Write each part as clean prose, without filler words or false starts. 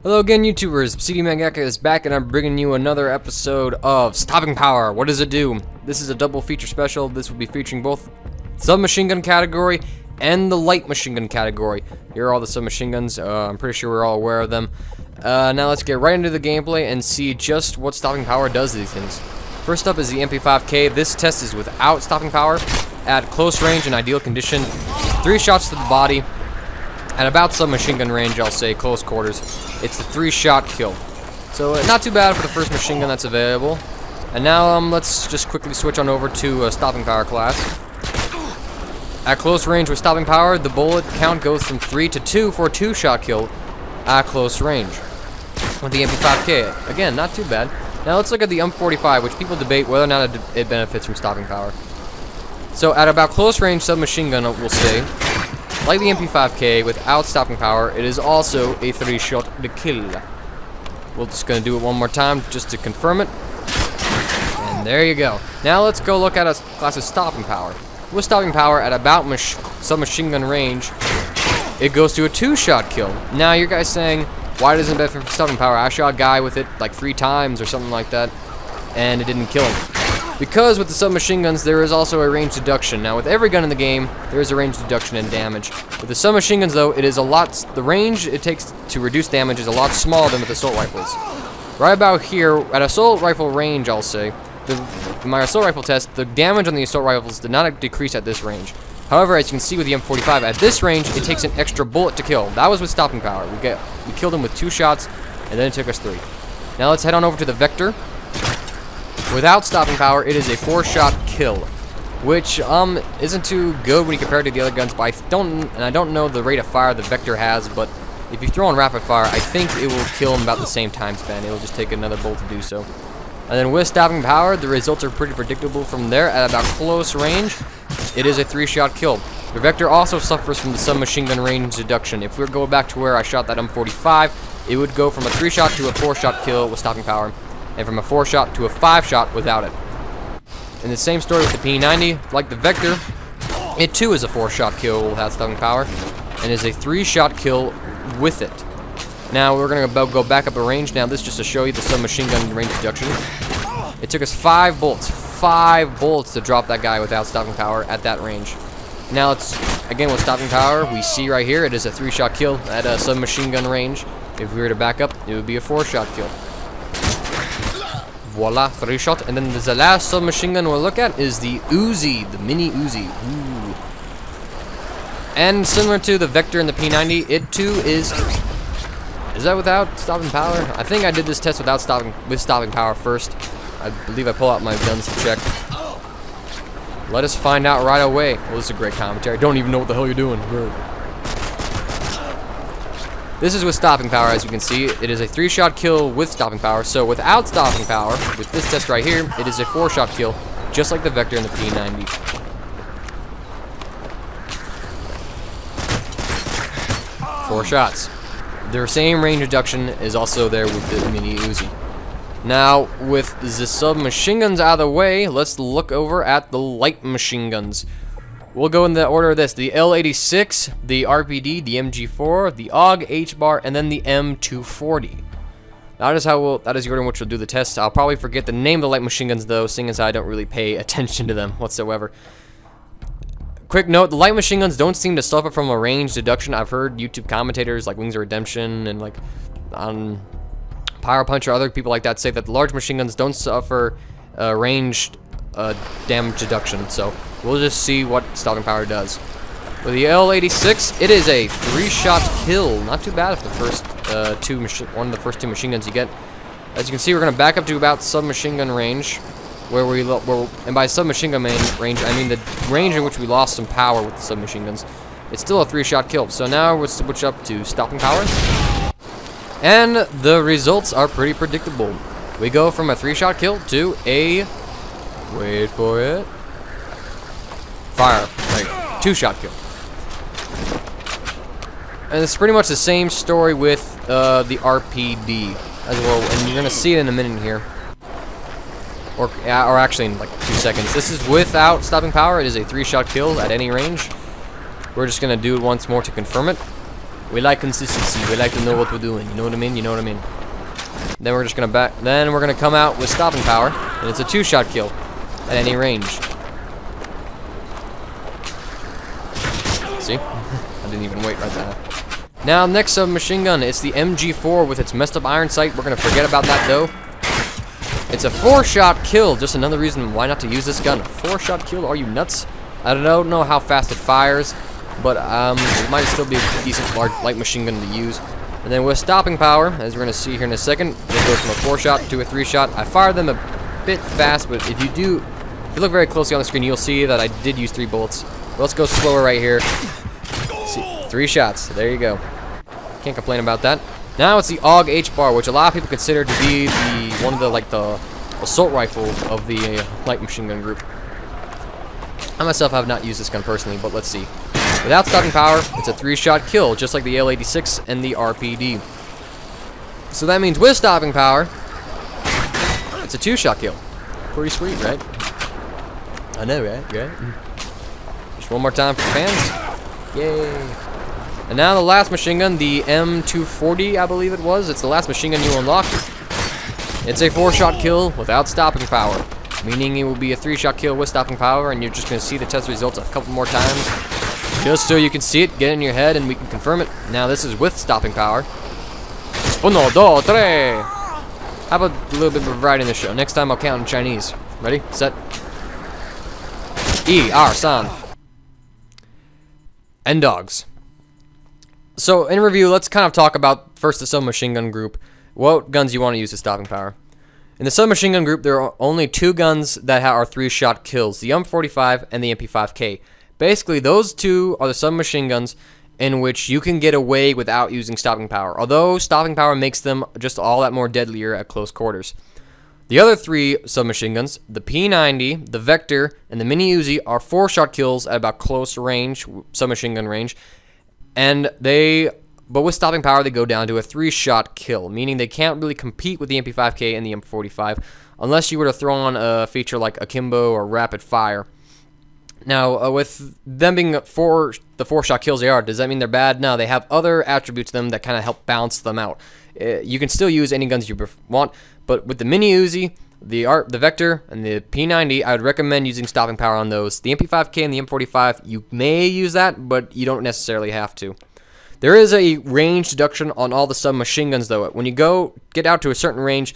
Hello again, YouTubers. CD Mangaka is back, and I'm bringing you another episode of Stopping Power. What does it do? This is a double feature special. This will be featuring both submachine gun category and the light machine gun category. Here are all the submachine guns. I'm pretty sure we're all aware of them. Now let's get right into the gameplay and see just what Stopping Power does to these things. First up is the MP5K. This test is without Stopping Power at close range and ideal condition. 3 shots to the body. At about submachine gun range, I'll say close quarters, it's a 3-shot kill. So not too bad for the first machine gun that's available. And now let's just quickly switch on over to Stopping Power class. At close range with Stopping Power, the bullet count goes from 3 to 2 for a 2-shot kill at close range. With the MP5K, again, not too bad. Now let's look at the M45, which people debate whether or not it benefits from Stopping Power. So at about close range submachine gun, we'll say, like the MP5K, without Stopping Power, it is also a 3-shot to kill. We're just going to do it one more time just to confirm it. And there you go. Now let's go look at a class of Stopping Power. With Stopping Power at about submachine gun range, it goes to a 2-shot kill. Now you guys saying, why doesn't it benefit from Stopping Power? I shot a guy with it like 3 times or something like that, and it didn't kill him. Because with the submachine guns, there is also a range deduction. Now, with every gun in the game, there is a range deduction in damage. With the submachine guns, though, it is a lot. The range it takes to reduce damage is a lot smaller than with assault rifles. Right about here, at assault rifle range, I'll say, my assault rifle test, the damage on the assault rifles did not decrease at this range. However, as you can see with the M45, at this range, it takes an extra bullet to kill. That was with Stopping Power. We killed him with 2 shots, and then it took us 3. Now let's head on over to the Vector. Without Stopping Power, it is a 4-shot kill, which isn't too good when you compare it to the other guns. But I don't know the rate of fire the Vector has, but if you throw on rapid fire, I think it will kill him about the same time span. It will just take another bolt to do so. And then with Stopping Power, the results are pretty predictable from there. At about close range, it is a 3-shot kill. The Vector also suffers from the submachine gun range deduction. If we go back to where I shot that M45, it would go from a 3-shot to a 4-shot kill with Stopping Power, and from a 4-shot to a 5-shot without it. And the same story with the P90, like the Vector, it too is a 4-shot kill without Stopping Power, and is a 3-shot kill with it. Now we're gonna go back up a range. Now this just to show you the submachine gun range reduction. It took us 5 bullets to drop that guy without Stopping Power at that range. Now it's again with Stopping Power, we see right here it is a 3-shot kill at a submachine gun range. If we were to back up, it would be a 4-shot kill. Voila, 3-shot. And then the last submachine gun we'll look at is the Uzi, the mini Uzi. Ooh. And similar to the Vector and the P90, it too is that without Stopping Power? I think I did this test with Stopping Power first. I believe I pull out my guns to check. Let us find out right away. Well, this is a great commentary. I don't even know what the hell you're doing. This is with Stopping Power, as you can see. It is a 3-shot kill with Stopping Power. So without Stopping Power, with this test right here, it is a 4-shot kill, just like the Vector and the P90. Four shots. Their same range reduction is also there with the mini Uzi. Now, with the submachine guns out of the way, let's look over at the light machine guns. We'll go in the order of this: the L86, the RPD, the MG4, the aug-h bar, and then the M240. That is the order in which we'll do the test. I'll probably forget the name of the light machine guns though, seeing as I don't really pay attention to them whatsoever. Quick note, the light machine guns don't seem to suffer from a range deduction. I've heard YouTube commentators like Wings of Redemption and like Pyro Punch or other people like that say that the large machine guns don't suffer ranged damage deduction. So we'll just see what Stopping Power does. For the L86, it is a 3-shot kill. Not too bad if the first one of the first 2 machine guns you get. As you can see, we're gonna back up to about submachine gun range, and by submachine gun range, I mean the range in which we lost some power with the submachine guns. It's still a 3-shot kill. So now we'll switch up to Stopping Power, and the results are pretty predictable. We go from a 3-shot kill to a, wait for it, fire, like 2-shot kill. And it's pretty much the same story with the RPD as well, and you're gonna see it in a minute here, or actually in like 2 seconds. This is without Stopping Power. It is a 3-shot kill at any range. We're just gonna do it once more to confirm it. We like consistency. We like to know what we're doing. You know what I mean? You know what I mean? Then we're just gonna then we're gonna come out with stopping power, and it's a 2-shot kill at any range. See? I didn't even wait right there. Now, next submachine gun, it's the MG4 with its messed up iron sight. We're gonna forget about that though. It's a 4-shot kill. Just another reason why not to use this gun. 4-shot kill? Are you nuts? I don't know how fast it fires, but it might still be a decent light machine gun to use. And then with stopping power, as we're gonna see here in a second, it goes from a 4-shot to a 3-shot. I fired them a bit fast, but if you look very closely on the screen, you'll see that I did use 3 bullets. But let's go slower right here. See, 3 shots. There you go. Can't complain about that. Now it's the aug-h bar, which a lot of people consider to be one of the assault rifle of the light machine gun group. I myself have not used this gun personally, but let's see. Without stopping power, it's a 3-shot kill, just like the L86 and the RPD. So that means with stopping power, it's a 2-shot kill. Pretty sweet, right? I know, right? Right? Just one more time for fans. Yay! And now the last machine gun, the M240, I believe it was. It's the last machine gun you unlock. It's a 4-shot kill without stopping power, meaning it will be a 3-shot kill with stopping power, and you're just going to see the test results a couple more times, just so you can see it, get in your head, and we can confirm it. Now this is with stopping power. 1, 2, 3. How about a little bit of variety in the show? Next time I'll count in Chinese. Ready? Set. San. And dogs. So in review, let's kind of talk about first the submachine gun group. What guns you want to use as stopping power? In the submachine gun group, there are only 2 guns that are 3-shot kills: the M45 and the MP5K. Basically, those 2 are the submachine guns in which you can get away without using stopping power, although stopping power makes them just all that more deadlier at close quarters. The other 3 submachine guns, the P90, the Vector, and the Mini Uzi, are 4-shot kills at about close range, submachine gun range, but with stopping power, they go down to a 3-shot kill, meaning they can't really compete with the MP5K and the M45 unless you were to throw on a feature like Akimbo or Rapid Fire. Now, with them being the 4-shot kills they are, does that mean they're bad? No, they have other attributes to them that kind of help balance them out. You can still use any guns you want, but with the Mini Uzi, the Vector, and the P90, I would recommend using stopping power on those. The MP5K and the M45, you may use that, but you don't necessarily have to. There is a range deduction on all the submachine guns, though. When you get out to a certain range,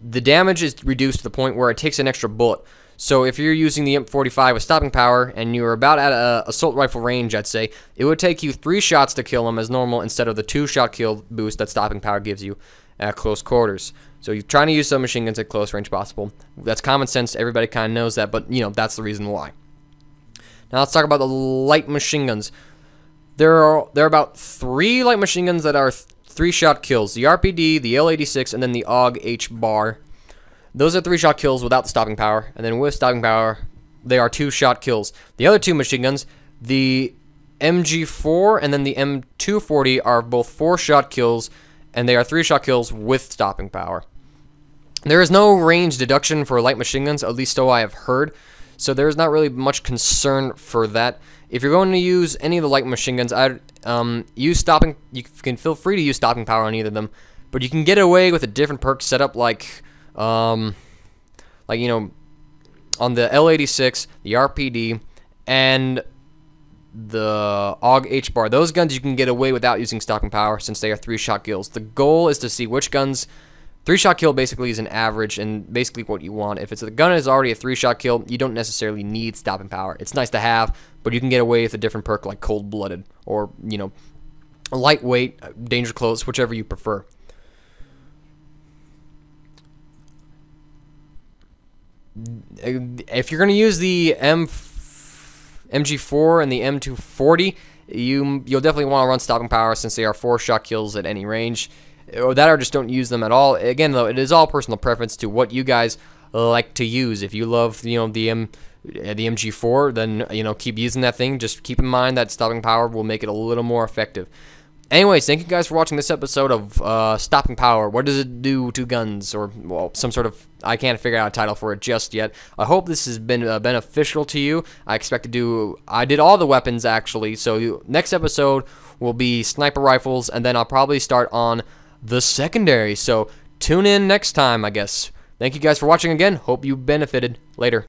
the damage is reduced to the point where it takes an extra bullet. So if you're using the M45 with stopping power and you're about at a assault rifle range, I'd say, it would take you 3 shots to kill them as normal instead of the 2-shot kill boost that stopping power gives you at close quarters. So you're trying to use submachine guns at close range possible. That's common sense. Everybody kind of knows that, but, you know, that's the reason why. Now let's talk about the light machine guns. There are about 3 light machine guns that are 3-shot kills: the RPD, the L86, and then the aug-h bar. Those are 3-shot kills without the stopping power, and then with stopping power, they are 2-shot kills. The other 2 machine guns, the MG4 and then the M240, are both 4-shot kills, and they are 3-shot kills with stopping power. There is no range deduction for light machine guns, at least so I have heard, so there is not really much concern for that. If you're going to use any of the light machine guns, I'd use stopping. You can feel free to use stopping power on either of them, but you can get away with a different perk setup, like you know, on the L86, the RPD, and the aug-h bar. Those guns you can get away without using stopping power since they are 3-shot kills. The goal is to see which guns. 3-shot kill basically is an average and basically what you want. If a gun is already a 3-shot kill, you don't necessarily need stopping power. It's nice to have, but you can get away with a different perk like cold-blooded or, you know, lightweight, danger close, whichever you prefer. If you're going to use the MG4 and the M240, you'll definitely want to run stopping power since they are 4-shot kills at any range. Or that, or just don't use them at all. Again, though, it is all personal preference to what you guys like to use. If you love, you know, the MG4, then, you know, keep using that thing. Just keep in mind that stopping power will make it a little more effective. Anyways, thank you guys for watching this episode of Stopping Power. What does it do to guns? Or, well, some sort of, I can't figure out a title for it just yet. I hope this has been beneficial to you. I did all the weapons, actually. So next episode, will be sniper rifles, and then I'll probably start on the secondary. So tune in next time, I guess. Thank you guys for watching again. Hope you benefited. Later.